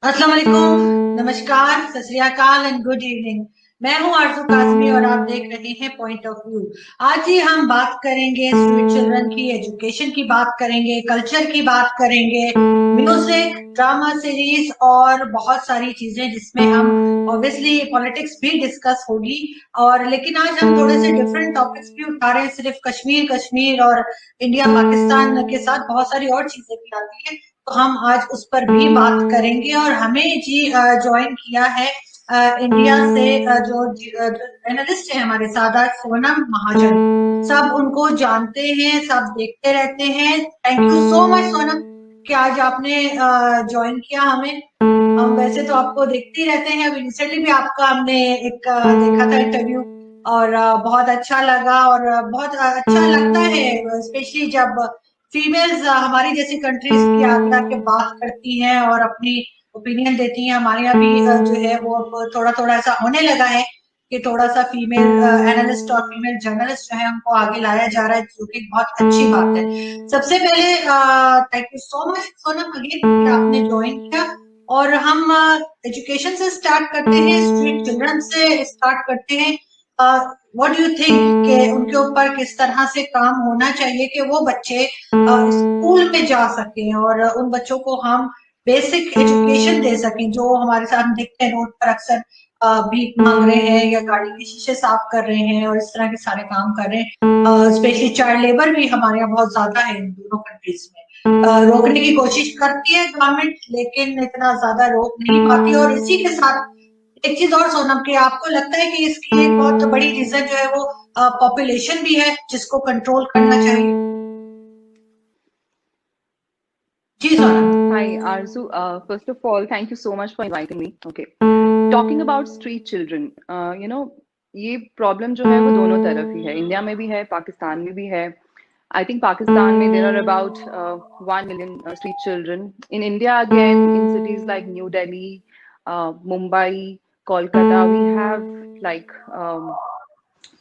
अस्सलाम वालेकुम, नमस्कार, सत श्री अकाल एंड गुड इवनिंग। मैं हूं आरज़ू काज़मी और आप देख रहे हैं पॉइंट ऑफ व्यू। आज ही हम बात करेंगे स्ट्रीट चिल्ड्रन की, एजुकेशन की बात करेंगे, कल्चर की बात करेंगे, म्यूजिक, ड्रामा सीरीज और बहुत सारी चीजें जिसमें हम ऑब्वियसली पॉलिटिक्स भी डिस्कस होगी। और लेकिन आज हम थोड़े से डिफरेंट टॉपिक्स भी उठा रहे हैं, सिर्फ कश्मीर कश्मीर और इंडिया पाकिस्तान के साथ बहुत सारी और चीजें भी आती हैं, तो हम आज उस पर भी बात करेंगे। और हमें जी ज्वाइन किया है इंडिया से जो एनालिस्ट है हमारे साथ आज, सोनम महाजन। सब उनको जानते हैं, सब देखते रहते हैं। Thank you so much Sonam कि आज आपने ज्वाइन किया हमें। हम वैसे तो आपको देखते ही रहते हैं, अभी रिसेंटली भी आपका हमने एक देखा था इंटरव्यू, और बहुत अच्छा लगा। और बहुत अच्छा लगता है स्पेशली जब फीमेल्स हमारी जैसी कंट्रीज की आगे आके बात करती हैं और अपनी ओपिनियन देती हैं। हमारे यहाँ भी जो है वो अब थोड़ा थोड़ा ऐसा होने लगा है कि थोड़ा सा फीमेल एनालिस्ट और फीमेल जर्नलिस्ट जो है उनको आगे लाया जा रहा है, जो कि बहुत अच्छी बात है। सबसे पहले thank you so much Sonam again कि आपने ज्वाइन किया। और हम एजुकेशन से स्टार्ट करते हैं, स्ट्रीट चिल्ड्रन से स्टार्ट करते हैं। व्हाट डू यू थिंक कि उनके ऊपर किस तरह से काम होना चाहिए कि वो बच्चे स्कूल में जा सकें और उन बच्चों को हम बेसिक एजुकेशन दे सकें, जो हमारे साथ हम देखते हैं रोड पर अक्सर भीख मांग रहे हैं या गाड़ी के शीशे साफ कर रहे हैं और इस तरह के सारे काम कर रहे हैं। स्पेशली चाइल्ड लेबर भी हमारे यहाँ बहुत ज्यादा है इन दोनों कंट्रीज में। रोकने की कोशिश करती है गवर्नमेंट, लेकिन इतना ज्यादा रोक नहीं पाती। और इसी के साथ एक चीज और सोनम, कि आपको लगता है कि इसकी एक बहुत बड़ी रीजन जो है वो पॉपुलेशन भी है जिसको कंट्रोल करना चाहिए? जी Sonam. Hi, Arzu. First of all, thank you so much for inviting me. Okay. Talking about street children, ये प्रॉब्लम जो है वो दोनों तरफ ही है, इंडिया में भी है, पाकिस्तान में भी है। आई थिंक पाकिस्तान में there are about 1 million street children. In India, again, in cities like New Delhi, Mumbai, Kolkata, we have like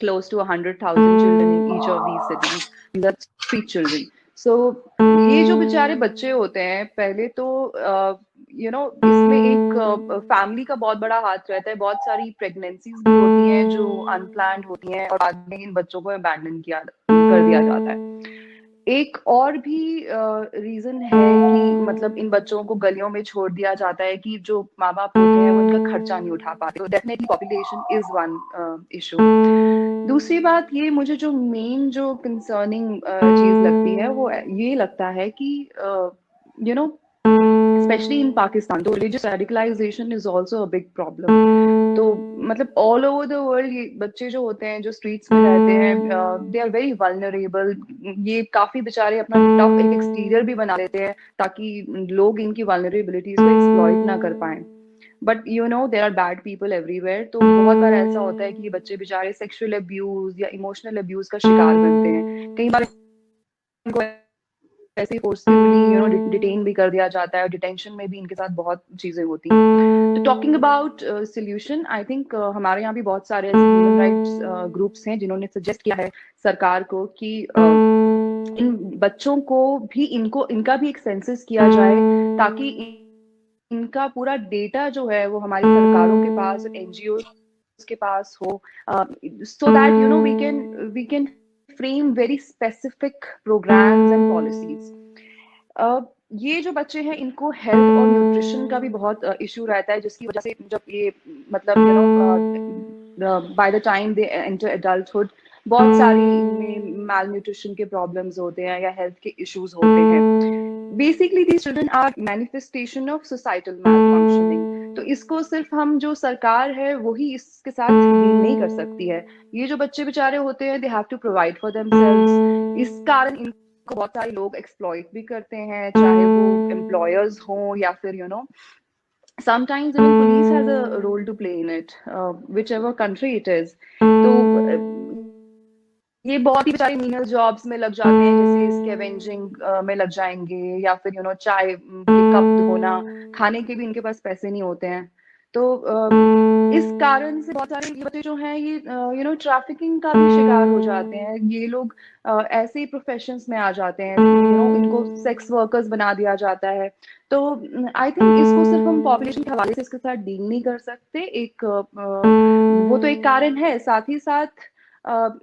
close to 100,000 children in each of these cities. These are street children. So ये जो बेचारे बच्चे होते हैं, पहले तो इसमें एक फैमिली का बहुत बड़ा हाथ रहता है। बहुत सारी प्रेगनेंसीज भी होती हैं जो अनप्लान्ड होती हैं और बाद में इन बच्चों को अबैंडन किया कर दिया जाता है। एक और भी रीजन है कि मतलब इन बच्चों को गलियों में छोड़ दिया जाता है कि जो माँ बाप होते हैं वो इनका खर्चा नहीं उठा पाते। तो definitely population is one issue. दूसरी बात, ये मुझे जो मेन जो कंसर्निंग चीज लगती है वो ये लगता है कि you know specially in Pakistan तो religious radicalization is also a big problem. तो मतलब ऑल ओवर द वर्ल्ड ये बच्चे जो होते हैं जो स्ट्रीट्स में रहते हैं, दे आर वेरी वल्नरेबल। ये काफी बेचारे अपना टफ एक एक्सटीरियर भी बना लेते हैं ताकि लोग इनकी वल्नरेबिलिटीज को एक्सप्लॉइट ना कर पाए। But there are bad people everywhere. तो बहुत बार ऐसा होता है कि ये बच्चे बेचारे सेक्सुअल अब्यूज या इमोशनल अब्यूज का शिकार बनते हैं। कई बार इनको ऐसे फोर्सफुली डिटेन भी कर दिया जाता है और डिटेंशन में भी इनके साथ बहुत चीजें होती हैं। तो talking about solution, I think हमारे यहाँ भी बहुत सारे ऐसे ह्यूमन राइट्स ग्रुप्स हैं जिन्होंने सजेस्ट किया है सरकार को कि इन बच्चों को भी इनका भी एक सेंसस किया जाए ताकि इनका पूरा डेटा जो है वो हमारी सरकारों के पास, एनजीओ के पास हो, so that we can frame very specific programs and policies. ये जो बच्चे हैं इनको हेल्थ और न्यूट्रिशन का भी बहुत इशू रहता है, जिसकी वजह से जब ये मतलब by the time they enter adulthood बहुत सारी इनमें माल न्यूट्रिशन के प्रॉब्लम्स होते हैं या हेल्थ के इश्यूज होते हैं। Basically these children are manifestation of societal malfunctioning. तो इसको सिर्फ हम जो सरकार है वही इसके साथ डील नहीं कर सकती है। ये जो बच्चे बेचारे होते हैं, they have to provide for themselves. इस कारण इनको बहुत सारे लोग एक्सप्लॉइट भी करते हैं, चाहे वो एम्प्लॉयर्स हों या फिर sometimes even police has a role to play in it, whichever country it is. तो ये बहुत ही बेचारे मीनल जॉब्स में लग जाते हैं, जैसे स्कैवेंजिंग में लग जाएंगे या फिर चाय के कप धोना, खाने के भी इनके पास पैसे नहीं होते हैं। तो इस कारण से बहुत सारे ये बच्चे जो हैं ये ट्रैफिकिंग का भी शिकार हो जाते हैं। ये लोग ऐसे ही प्रोफेशंस में आ जाते हैं, इनको सेक्स वर्कर्स बना दिया जाता है। तो आई थिंक इसको सिर्फ हम पॉपुलेशन के हवाले से इसके साथ डील नहीं कर सकते। वो तो एक कारण है, साथ ही साथ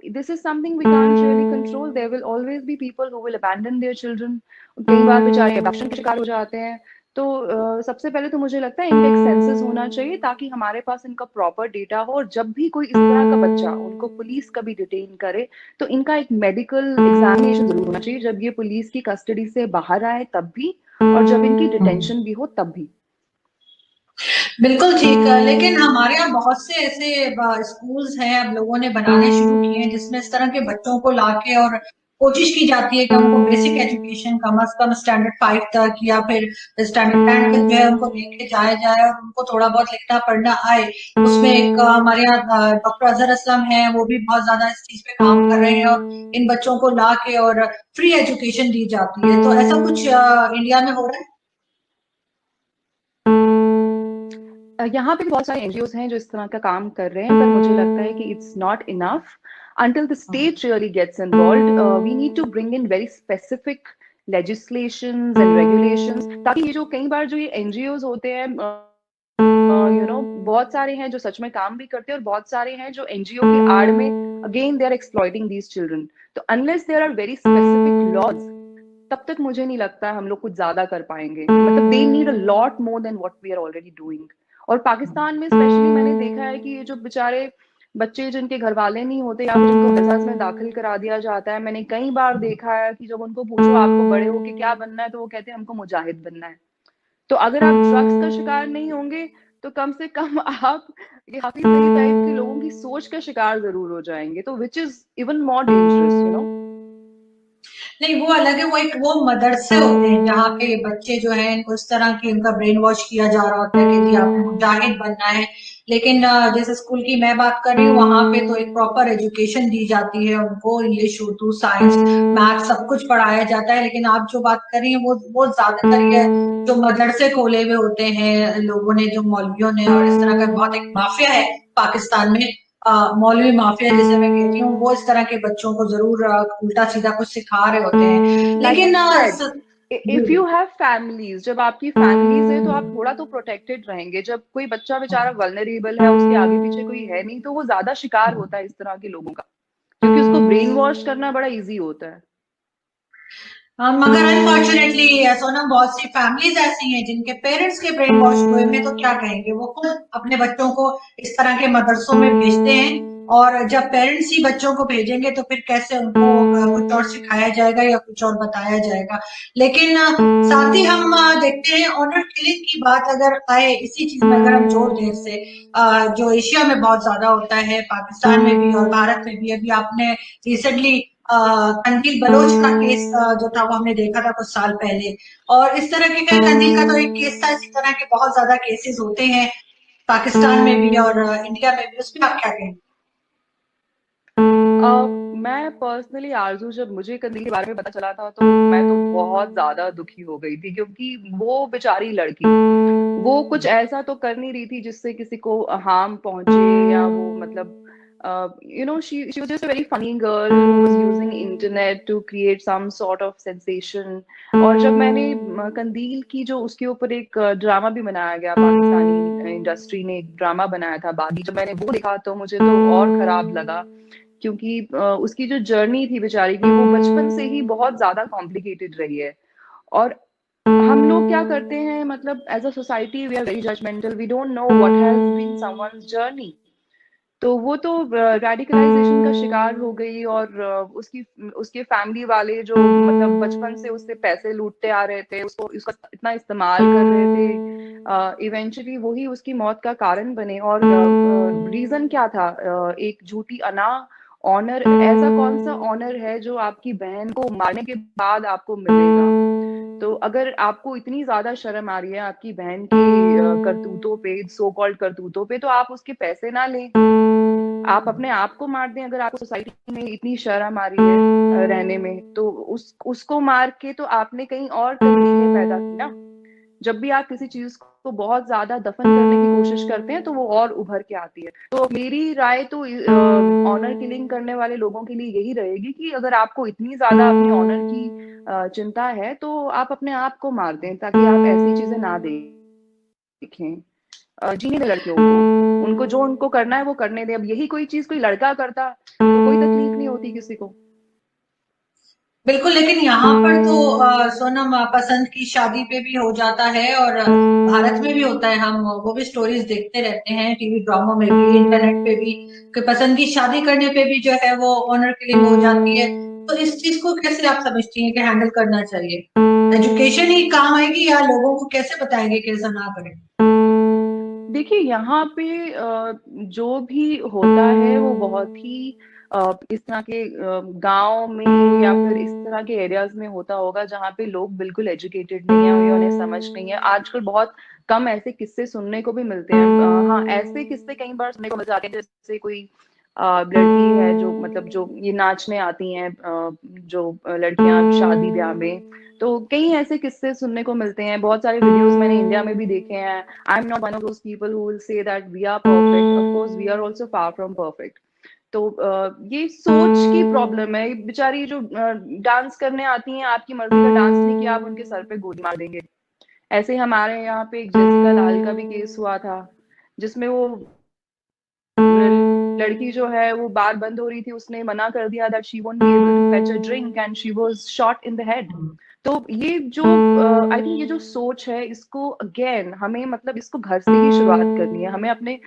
this is something we can't really control. There will always be people who will abandon their children. कई बार बेचारे अबॉर्शन के शिकार हो जाते हैं। तो सबसे पहले तो मुझे लगता है इनका एक सेंसस होना चाहिए, ताकि हमारे पास इनका प्रॉपर डेटा हो, और जब भी कोई इस तरह का बच्चा उनको पुलिस कभी डिटेन करे तो इनका एक मेडिकल एग्जामिनेशन जरूर होना चाहिए, जब ये पुलिस की कस्टडी से बाहर आए तब भी, और जब इनकी डिटेंशन भी हो तब भी। बिल्कुल ठीक है, लेकिन हमारे यहाँ बहुत से ऐसे स्कूल्स हैं, अब लोगों ने बनाने शुरू किए हैं जिसमें इस तरह के बच्चों को लाके और कोशिश की जाती है कि उनको बेसिक एजुकेशन कम से कम स्टैंडर्ड 5 तक या फिर स्टैंडर्ड 10 तक जो है उनको लेके जाया जाए और उनको थोड़ा बहुत लिखना पढ़ना आए। उसमें एक हमारे यहाँ डॉक्टर अजहर असलम है, वो भी बहुत ज्यादा इस चीज पे काम कर रहे हैं और इन बच्चों को ला के और फ्री एजुकेशन दी जाती है। तो ऐसा कुछ इंडिया में हो रहा है? यहाँ पे बहुत सारे एनजीओज हैं जो इस तरह का काम कर रहे हैं, पर मुझे लगता है कि it's not enough until the state really gets involved. We need to bring in very specific legislations and regulations, ताकि ये जो कई बार जो ये एनजीओज होते हैं, बहुत सारे हैं जो सच में काम भी करते हैं, और बहुत सारे हैं जो एनजीओ की आड़ में again they are exploiting these children. तो unless there are very specific laws, तब तक मुझे नहीं लगता हम लोग कुछ ज्यादा कर पाएंगे। मतलब they need a lot more than what we are already doing. और पाकिस्तान में स्पेशली मैंने देखा है कि ये जो बेचारे बच्चे जिनके घर वाले नहीं होते या फिर जिनको मदरसा में दाखिल करा दिया जाता है, मैंने कई बार देखा है कि जब उनको पूछो आपको बड़े होके क्या बनना है, तो वो कहते हैं हमको मुजाहिद बनना है। तो अगर आप ड्रग्स का शिकार नहीं होंगे तो कम से कम आप ये हाफिज सईद टाइप के लोगों की सोच का शिकार जरूर हो जाएंगे, तो which is even more dangerous. नहीं, वो अलग है। वो मदरसे होते हैं जहाँ पे बच्चे जो है इनको इस तरह की उनका ब्रेन वॉश किया जा रहा होता है कि जी आपने मुजाहिद बनना है। लेकिन जैसे स्कूल की मैं बात कर रही हूँ, वहां पे तो एक प्रॉपर एजुकेशन दी जाती है उनको, इंग्लिश उर्दू साइंस मैथ सब कुछ पढ़ाया जाता है। लेकिन आप जो बात कर रही हैं वो ज्यादातर ये जो मदरसे खोले हुए होते हैं लोगों ने, जो मौलवियों ने, और इस तरह का बहुत एक माफिया है पाकिस्तान में, मौलवी माफिया जिसे मैं कहती हूँ, वो इस तरह के बच्चों को जरूर उल्टा सीधा कुछ सिखा रहे होते हैं। लाइक लेकिन I said, if you have families, जब आपकी फैमिलीज है तो आप थोड़ा तो प्रोटेक्टेड रहेंगे। जब कोई बच्चा बेचारा वल्नरेबल है, उसके आगे पीछे कोई है नहीं, तो वो ज्यादा शिकार होता है इस तरह के लोगों का, क्योंकि उसको ब्रेन वॉश करना बड़ा इजी होता है। मगर अनफॉर्चुनेटली सोनम, बहुत सी फैमिलीज ऐसी हैं जिनके पेरेंट्स के ब्रेन वॉश हुए में तो क्या कहेंगे, वो खुद अपने बच्चों को इस तरह के मदरसों में भेजते हैं। और जब पेरेंट्स ही बच्चों को भेजेंगे तो फिर कैसे उनको कुछ और सिखाया जाएगा या कुछ और बताया जाएगा। लेकिन साथ ही हम देखते हैं ऑनर किलिंग की बात अगर आए, इसी चीज में अगर हम जोर दें से, जो एशिया में बहुत ज्यादा होता है, पाकिस्तान में भी और भारत में भी। अभी आपने रिसेंटली कंदील बलोच का केस जो था वो हमने देखा था कुछ साल पहले, और इस तरह के कंदील का तो एक केस था। इसी तरह के बहुत ज्यादा केसेस होते हैं पाकिस्तान में भी और इंडिया में भी। उसमें आप क्या कहेंगे? मैं पर्सनली आरजू, जब मुझे कंदील के बारे में पता चला था तो मैं तो बहुत ज्यादा दुखी हो गई थी, क्योंकि वो बेचारी लड़की, वो कुछ ऐसा तो कर नहीं रही थी जिससे किसी को हार्म पहुंचे, या वो मतलब she was just a very funny girl who was using internet to create some sort of sensation. और जब मैंने कंदील की जो उसके ऊपर एक ड्रामा भी बनाया गया, पाकिस्तानी इंडस्ट्री ने एक ड्रामा बनाया था बागी, जब मैंने वो देखा तो मुझे तो और खराब लगा, क्योंकि उसकी जो जर्नी थी बेचारी की, वो बचपन से ही बहुत ज्यादा कॉम्प्लिकेटेड रही है। और हम लोग क्या करते हैं, मतलब as a society we are very judgmental, we don't know what has been someone's journey. तो वो तो रेडिकलाइजेशन का शिकार हो गई, और उसकी उसके फैमिली वाले जो मतलब बचपन से उससे पैसे लूटते आ रहे थे, उसको उसका इतना इस्तेमाल कर रहे थे, इवेंचुअली वही उसकी मौत का कारण बने। और रीजन क्या था? एक झूठी अना ऑनर। ऐसा कौन सा ऑनर है जो आपकी बहन को मारने के बाद आपको मिलेगा? तो अगर आपको इतनी ज्यादा शर्म आ रही है आपकी बहन की करतूतों पे, सो कॉल्ड करतूतों पे, तो आप उसके पैसे ना लें, आप अपने आप को मार दें। अगर आपको सोसाइटी में इतनी शर्म आ रही है रहने में, तो उसको मार के तो आपने कहीं और तकलीफें पैदा की ना। जब भी आप किसी चीज को बहुत ज्यादा दफन करने की कोशिश करते हैं तो वो और उभर के आती है। तो मेरी राय तो ऑनर किलिंग करने वाले लोगों के लिए यही रहेगी कि अगर आपको इतनी ज्यादा अपनी ऑनर की चिंता है तो आप अपने आप को मार दें, ताकि आप ऐसी चीजें ना देखें। जीने दें लड़कियों को, उनको जो उनको करना है वो करने दें। अब यही कोई चीज कोई लड़का करता तो कोई तकलीफ नहीं होती किसी को। बिल्कुल, लेकिन यहाँ पर तो सोनम, पसंद की शादी पे भी हो जाता है, और भारत में भी होता है। हम वो भी स्टोरीज देखते रहते हैं, टीवी ड्रामा में भी, इंटरनेट पे भी, कि पसंद की शादी करने पे भी जो है वो ऑनर किलिंग हो जाती है। तो इस चीज को कैसे आप समझती हैं कि हैंडल करना चाहिए? एजुकेशन ही काम आएगी, या लोगों को कैसे बताएंगे कि ऐसा ना करें? देखिए यहाँ पे जो भी होता है वो बहुत ही इस तरह के गांव में या फिर इस तरह के एरियाज में होता होगा जहाँ पे लोग बिल्कुल एजुकेटेड नहीं है या उन्हें समझ नहीं है। आजकल बहुत कम ऐसे किस्से सुनने को भी मिलते हैं। हाँ, ऐसे किस्से कई बार सुनने को मिल जाते हैं, जैसे कोई लड़की है जो मतलब जो ये नाचने आती हैं, जो लड़कियां शादी ब्याह में, तो कई ऐसे किस्से सुनने को मिलते हैं। बहुत सारे वीडियोस मैंने इंडिया में भी देखे हैं। I am not one of those people who will say that we are perfect, of course we are also far from perfect. तो ये सोच की प्रॉब्लम है। बेचारी जो डांस करने आती हैं, आपकी मर्जी का डांस नहीं किया आप उनके सर पे गोली मार देंगे। ऐसे ही हमारे यहाँ पे एक जेसिका लाल का भी केस हुआ था, जिसमें वो लड़की जो है वो बार बंद हो रही थी, उसने मना कर दिया that she won't be able to fetch a drink and she was shot in the head. तो ये जो आई थिंक ये जो सोच है, इसको अगेन हमें मतलब इसको घर से ही शुरुआत करनी है। हमें अपने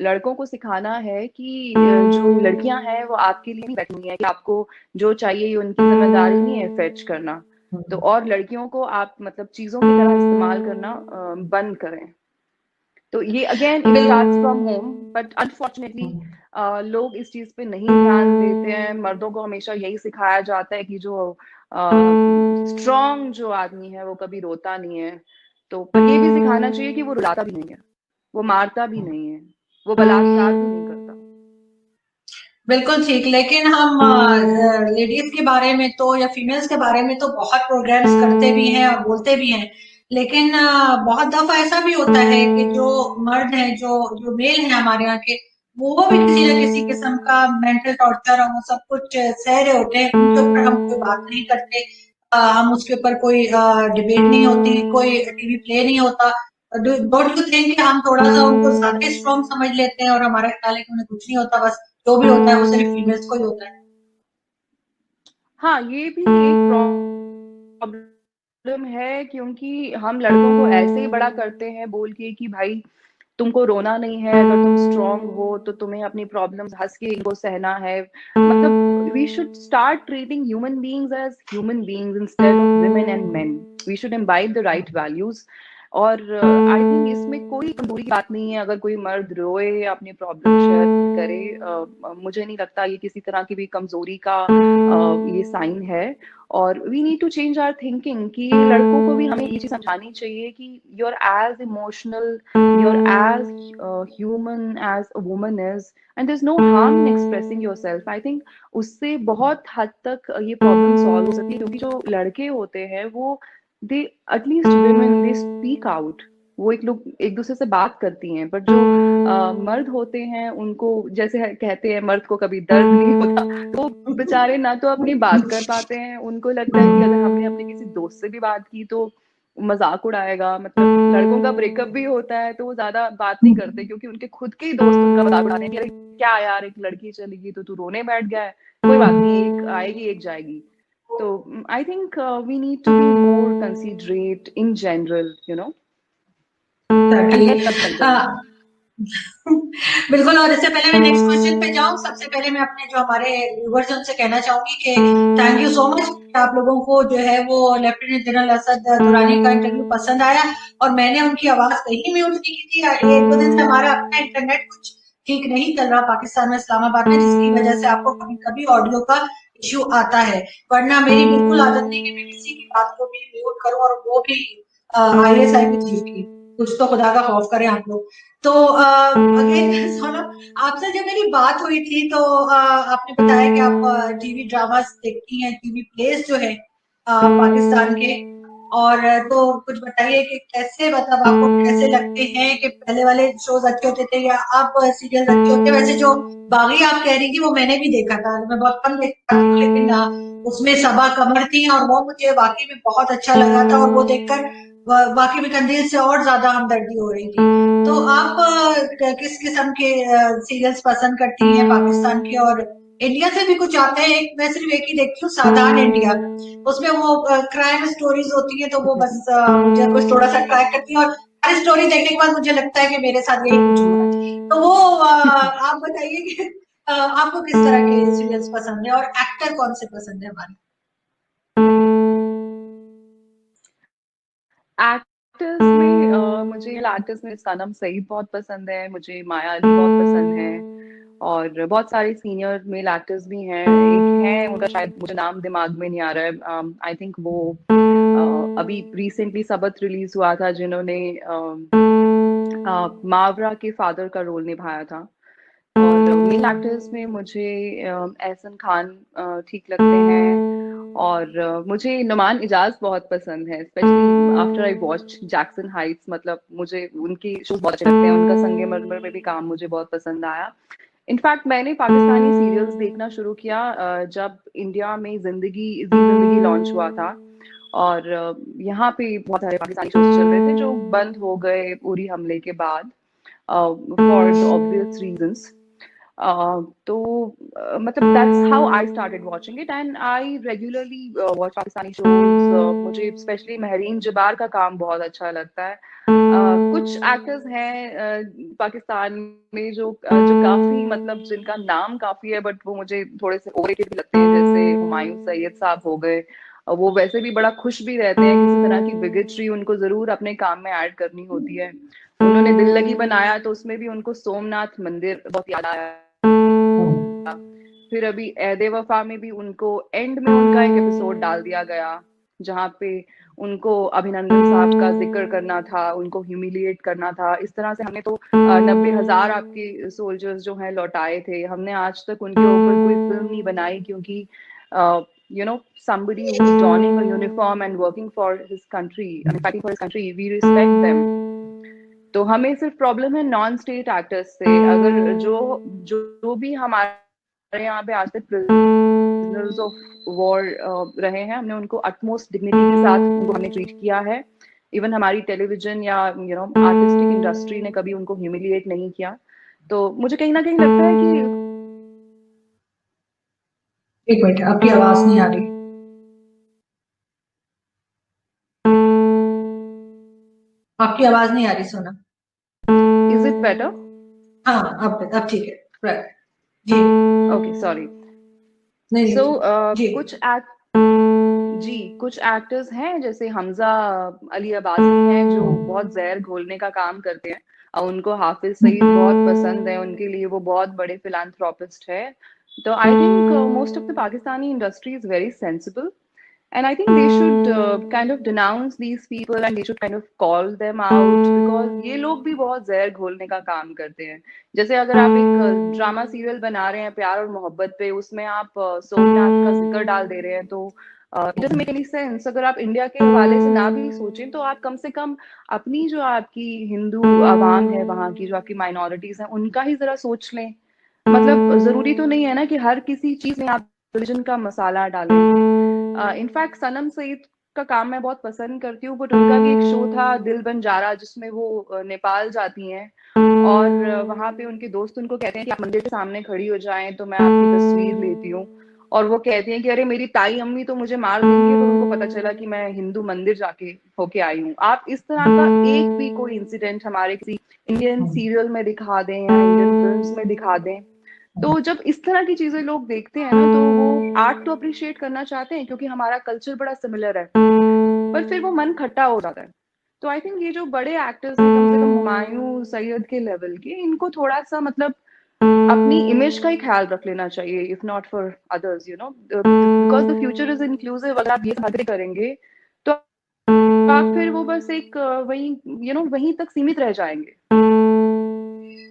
लड़कों को सिखाना है कि जो लड़कियां हैं वो आपके लिए नहीं बैठी हुई हैं, कि आपको जो चाहिए ये उनकी जिम्मेदारी नहीं है फेच करना। तो और लड़कियों को आप मतलब चीजों की तरह इस्तेमाल करना बंद करें। तो ये again it starts from home, but unfortunately लोग इस चीज पे नहीं ध्यान देते हैं। मर्दों को हमेशा यही सिखाया जाता है कि जो स्ट्रॉन्ग जो आदमी है वो कभी रोता नहीं है। तो पर ये भी सिखाना चाहिए कि वो रुलाता भी नहीं है, वो मारता भी नहीं है, वो बलात्कार भी नहीं करता। बिल्कुल ठीक, लेकिन हम लेडीज के बारे में तो, या फीमेल्स के बारे में तो बहुत प्रोग्राम्स करते भी हैं और बोलते भी हैं, लेकिन बहुत दफा ऐसा भी होता है कि जो मर्द हैं, जो जो मेल हैं हमारे यहाँ के, वो भी किसी न किसी किस्म का मेंटल टॉर्चर और वो सब कुछ सह रहे होते हैं। उनके ऊपर हम कोई बात नहीं करते, हम उसके ऊपर कोई डिबेट नहीं होती, कोई टीवी प्ले नहीं होता। डोंट यू थिंक कि हम थोड़ा सा उनको ज्यादा स्ट्रॉन्ग समझ लेते हैं, और हमारा ख्याल है कि उन्हें कुछ नहीं होता, बस जो भी होता है वो सिर्फ फीमेल्स को ही होता है? हाँ, ये भी एक प्रॉब्लम है, क्योंकि हम लड़कों को ऐसे ही बड़ा करते हैं बोल के कि भाई तुमको रोना नहीं है, अगर तुम स्ट्रांग हो तो तुम्हें अपनी प्रॉब्लम्स हंस के इनको सहना है। मतलब we should start treating human beings as human beings instead of women and men. We should imbibe the right values. और आई थिंक इसमें कोई कमजोरी की बात नहीं है अगर कोई मर्द रोए या अपनी प्रॉब्लम शेयर करे। मुझे नहीं लगता ये किसी तरह की भी कमजोरी का ये साइन है। और we need to change our thinking कि लड़कों को भी हमें ये चीज समझानी चाहिए कि you are as emotional, you're as human as a woman is, and there's no harm in expressing yourself. I think उससे बहुत हद तक ये प्रॉब्लम सॉल्व हो सकती है, क्योंकि जो लड़के होते हैं वो they at least women they speak out, वो एक लोग एक दूसरे से बात करती हैं। बट जो मर्द होते हैं उनको जैसे कहते हैं मर्द को कभी दर्द नहीं होता, तो बेचारे ना तो अपनी बात कर पाते हैं। उनको लगता है कि अगर हमने अपने किसी दोस्त से भी बात की तो मजाक उड़ाएगा। मतलब लड़कों का ब्रेकअप भी होता है तो वो ज्यादा बात नहीं करते, क्योंकि उनके खुद के ही दोस्त उनका मजाक उड़ाते हैं कि अरे क्या यार, एक लड़की चली गई तो तू रोने बैठ गया है, कोई बात नहीं, एक आएगी एक जाएगी। तो I think we need to be more considerate in general, you know, and exactly. Let them continue. बिल्कुल, और इससे पहले मैं नेक्स्ट क्वेश्चन पे जाऊं, सबसे पहले मैं अपने जो हमारे व्यूअर्स हैं उनसे कहना चाहूंगी कि थैंक यू सो मच कि आप लोगों को जो है वो लेफ्टिनेंट जनरल असद दुरानी का इंटरव्यू पसंद आया, और मैंने उनकी आवाज कहीं म्यूट नहीं की थी। एक दो दिन से हमारा अपना इंटरनेट कुछ ठीक नहीं चल रहा पाकिस्तान में, इस्लामाबाद में, जिसकी वजह से आपको कभी कभी ऑडियो का इश्यू आता है। वरना मेरी बिल्कुल आदत नहीं कि मैं किसी की बात को भी म्यूट करूं, और वो भी ISI की चीफ की। कुछ तो खुदा का खौफ करें आप लोग। तो अगेन सोनम, आपसे जब मेरी बात हुई थी तो आपने बताया कि आप टीवी ड्रामास देखती हैं, टीवी प्लेस जो है पाकिस्तान के। और तो कुछ बताइए कि कैसे, मतलब आपको कैसे लगते हैं कि पहले वाले शोज अच्छे होते थे या अब सीरियल अच्छे होते हैं? वैसे जो बागी आप कह रही थी वो मैंने भी देखा था, मैं बहुत कम देखा था, लेकिन उसमें सबा कमर थी और वो मुझे वाकई में बहुत अच्छा लगा था, और वो देखकर वाकई में कंधील से और ज्यादा हमदर्दी हो रही थी। तो आप किस किस्म के सीरियल्स पसंद करती हैं पाकिस्तान के? और इंडिया से भी कुछ आते हैं? एक मैं सिर्फ एक ही देखती हूँ, सावधान इंडिया, उसमें वो क्राइम स्टोरीज होती है, तो वो बस मुझे कुछ थोड़ा सा ट्राई करती है, और हर स्टोरी देखने के बाद मुझे लगता है कि मेरे साथ यही कुछ हो रहा है। तो वो आप बताइए कि आपको किस तरह के सीरियल्स पसंद है, और एक्टर कौन से पसंद है हमारे? एक्टर्स में मुझे एक्टर्स में सनम सईद बहुत पसंद है, मुझे माया अली बहुत पसंद है, और बहुत सारे सीनियर मेल एक्टर्स भी हैं। एक है, उनका शायद मुझे नाम दिमाग में नहीं आ रहा है, आई थिंक वो अभी रिसेंटली सबत रिलीज हुआ था, जिन्होंने मावरा के फादर का रोल निभाया था। और मेल एक्टर्स में मुझे एहसन खान ठीक लगते हैं, और मुझे नुमान इजाज बहुत पसंद है, specially after I watch Jackson Heights. मतलब मुझे उनके शोज बहुत अच्छे लगते हैं, उनका संगे मरमर में भी काम मुझे बहुत पसंद आया। इनफैक्ट मैंने पाकिस्तानी सीरियल्स देखना शुरू किया जब इंडिया में जिंदगी लॉन्च हुआ था, और यहाँ पे बहुत सारे पाकिस्तानी शोज चल रहे थे जो बंद हो गए उरी हमले के बाद, फॉर द ऑब्वियस रीजंस। तो मतलब that's how I started watching it, and I regularly watch Pakistani shows. मुझे स्पेशली महरीन जबार का काम बहुत अच्छा लगता है। कुछ एक्टर्स हैं पाकिस्तान में जो काफी, मतलब जिनका नाम काफी है, बट वो मुझे थोड़े से ओवररेटेड भी लगते हैं, जैसे हुमायूं सैयद साहब हो गए। वो वैसे भी बड़ा खुश भी रहते हैं, किसी तरह की बिगेटरी उनको जरूर अपने काम में ऐड करनी होती है। उन्होंने दिल लगी बनाया तो उसमें भी उनको सोमनाथ मंदिर बहुत याद आया। फिर अभी ऐदे वफा में भी उनको एंड में उनका एक एपिसोड डाल दिया गया, जहाँ पे उनको अभिनंदन साहब का जिक्र करना था, उनको ह्यूमिलिएट करना था। इस तरह से हमने तो 90,000 आपके सोल्जर्स जो हैं लौटाए थे। हमने आज तक उनके ऊपर कोई फिल्म नहीं बनाई, क्योंकि you know, somebody who's donning a uniform and working for his country and fighting for his country, we respect them. तो हमें सिर्फ प्रॉब्लम है नॉन स्टेट एक्टर्स से। अगर जो भी हमारे यहाँ पे आज तक प्रिजनर्स ऑफ वॉर रहे हैं, हमने उनको अटमोस्ट डिग्निटी के साथ उनको हमने ट्रीट किया है। इवन हमारी टेलीविजन या आर्टिस्टिक इंडस्ट्री ने कभी उनको ह्यूमिलिएट नहीं किया। तो मुझे कहीं ना कहीं लगता है कि एक मिनट, आपकी आवाज नहीं आ रही। आपकी आवाज नहीं आ रही सोना। Is it better? हाँ, अब ठीक है, राइट जी। Okay, sorry. नहीं सो जी। कुछ एक्टर्स हैं जैसे हमजा अली अब्बासी हैं, जो बहुत जहर घोलने का काम करते हैं। उनको हाफिज सईद बहुत पसंद है, उनके लिए वो बहुत बड़े फिलांथ्रोपिस्ट है। तो I think most of the Pakistani industry is very sensible, and I think they should kind of denounce these people, and they should kind of call them out, because ये लोग भी बहुत जहर घोलने का काम करते हैं। जैसे अगर आप एक ड्रामा सीरियल बना रहे हैं प्यार और मोहब्बत पे, उसमें आप सोमनाथ का जिक्र डाल दे रहे हैं, तो it doesn't make any sense. अगर आप इंडिया के हवाले से ना भी सोचें, तो आप कम से कम अपनी जो आपकी हिंदू आवाम है, वहाँ की जो आपकी माइनॉरिटीज हैं, उनका ही जरा सोच लें। मतलब जरूरी तो नहीं है ना कि हर किसी चीज में आप रिलीजन का मसाला डालें। इनफैक्ट सनम सईद का काम मैं बहुत पसंद करती हूँ, बट उनका भी एक शो था दिल बंजारा, जिसमें वो नेपाल जाती हैं, और वहां पे उनके दोस्त उनको कहते हैं कि आप मंदिर के सामने खड़ी हो जाएं तो मैं आपकी तस्वीर लेती हूँ। और वो कहती हैं कि अरे मेरी ताई अम्मी तो मुझे मार देंगे, पर उनको पता चला कि मैं हिंदू मंदिर जाके होके आई हूँ। आप इस तरह का एक भी कोई इंसिडेंट हमारे किसी इंडियन सीरियल में दिखा दें या इंडियन फिल्म्स में दिखा दें, तो जब इस तरह की चीजें लोग देखते हैं ना, तो वो आर्ट तो अप्रिशिएट करना चाहते हैं, क्योंकि हमारा कल्चर बड़ा सिमिलर है, पर फिर वो मन खट्टा हो जाता है। तो आई थिंक ये जो बड़े एक्टर्स हैं, कम से कम हुमायूं सैयद के लेवल के, इनको थोड़ा सा मतलब अपनी इमेज का ही ख्याल रख लेना चाहिए, if not for others, because the future is inclusive. अगर आप ये बातें करेंगे तो आप फिर वो बस एक वहीं वहीं तक सीमित रह जाएंगे।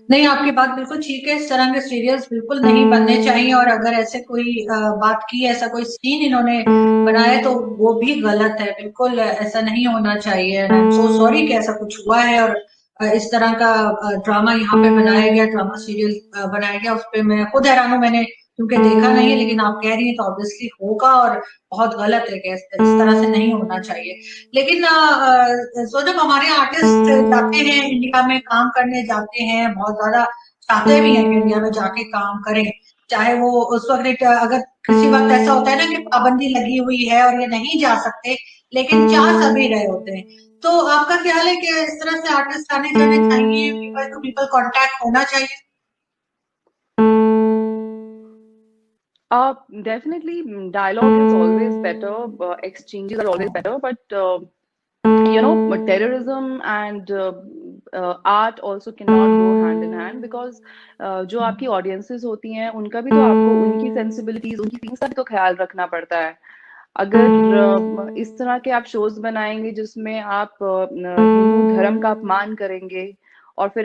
नहीं, आपकी बात बिल्कुल ठीक है। इस तरह के सीरियल्स बिल्कुल नहीं बनने चाहिए, और अगर ऐसे कोई बात की, ऐसा कोई सीन इन्होंने बनाया तो वो भी गलत है। बिल्कुल ऐसा नहीं होना चाहिए। आई एम सो सॉरी कि ऐसा कुछ हुआ है, और इस तरह का ड्रामा यहाँ पे बनाया गया, ड्रामा सीरियल बनाया गया, उस पे मैं खुद हैरान हूँ। मैंने क्योंकि देखा नहीं है, लेकिन आप कह रही हैं तो ऑब्वियसली होगा, और बहुत गलत है कि इस तरह से नहीं होना चाहिए। लेकिन सो जब हमारे आर्टिस्ट जाते हैं, इंडिया में काम करने जाते हैं, बहुत ज्यादा चाहते भी हैं कि इंडिया में जाके काम करें, चाहे वो उस वक्त अगर किसी वक्त ऐसा होता है ना कि पाबंदी लगी हुई है और ये नहीं जा सकते, लेकिन चाह सभी रहे होते हैं। तो आपका ख्याल है कि इस तरह से आर्टिस्ट आने जाने चाहिए, पीपल टू पीपल कांटेक्ट होना चाहिए? Definitely, dialogue is always better, exchanges are always better, but but terrorism and art also cannot go hand in hand because जो आपकी audiences होती हैं उनका भी तो आपको उनकी sensibilities, उनकी feelings का भी तो ख्याल रखना पड़ता है। अगर इस तरह के आप shows बनाएंगे जिसमें आप हिंदू धर्म का अपमान करेंगे और फिर